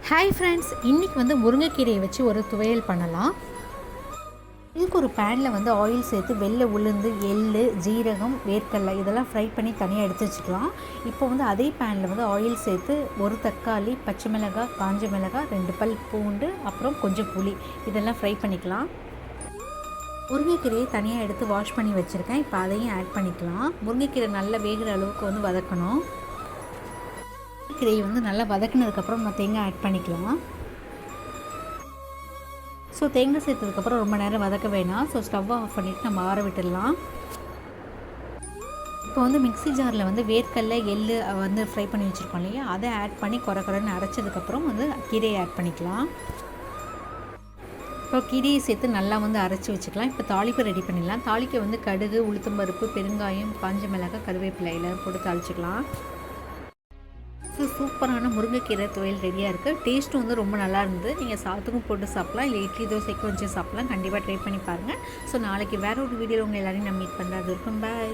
Hi friends, இன்றைக்கி வந்து முருங்கைக்கீரையை வச்சு ஒரு துவையல் பண்ணலாம். இதுக்கு ஒரு பேனில் வந்து ஆயில் சேர்த்து வெள்ளை உளுந்து, எள்ளு, ஜீரகம், வேர்க்கடலை இதெல்லாம் ஃப்ரை பண்ணி தனியாக எடுத்து வச்சுக்கலாம். இப்போ வந்து அதே பேனில் வந்து ஆயில் சேர்த்து ஒரு தக்காளி, பச்சை மிளகாய், காஞ்ச மிளகாய், 2 பல் பூண்டு, அப்புறம் கொஞ்சம் புளி இதெல்லாம் ஃப்ரை பண்ணிக்கலாம். முருங்கைக்கீரையை தனியாக எடுத்து வாஷ் பண்ணி வச்சுருக்கேன். இப்போ அதையும் ஆட் பண்ணிக்கலாம். முருங்கைக்கீரை நல்லா வேகிற அளவுக்கு வந்து வதக்கணும். கீரையை வந்து நல்லா வதக்கினதுக்கப்புறம் நம்ம தேங்காய் ஆட் பண்ணிக்கலாம். ஸோ தேங்காய் சேர்த்ததுக்கப்புறம் ரொம்ப நேரம் வதக்க வேணாம். ஸோ ஸ்டவ்வை ஆஃப் பண்ணிவிட்டு நம்ம ஆற விட்டுடலாம். இப்போ வந்து மிக்ஸி ஜாரில் வந்து வேர்க்கடலை, எள்ளு வந்து ஃப்ரை பண்ணி வச்சுருக்கோம் இல்லையா, அதை ஆட் பண்ணி குறைன்னு அரைச்சதுக்கப்புறம் வந்து கீரையை ஆட் பண்ணிக்கலாம். இப்போ கீரையை சேர்த்து நல்லா வந்து அரைச்சி வச்சுக்கலாம். இப்போ தாளிப்பு ரெடி பண்ணிடலாம். தாளிக்க வந்து கடுகு, உளுத்தம்பருப்பு, பெருங்காயம், காஞ்ச மிளகாய், கருவேப்பிலை எல்லாம் போட்டு தாளிச்சிக்கலாம். சூப்பரான முருங்கைக்கீரை துவையல் ரெடியாக இருக்குது. டேஸ்ட்டும் வந்து ரொம்ப நல்லா இருந்தது. நீங்கள் சாத்துக்கும் போட்டு சாப்பிட்லாம், இல்லை இட்லி தோசைக்கும் வச்சு சாப்பிட்லாம். கண்டிப்பாக ட்ரை பண்ணி பாருங்கள். ஸோ நாளைக்கு வேறு ஒரு வீடியோவில் உங்கள் எல்லோரையும் நான் மீட் பண்ணுறது இருக்கும். பாய்.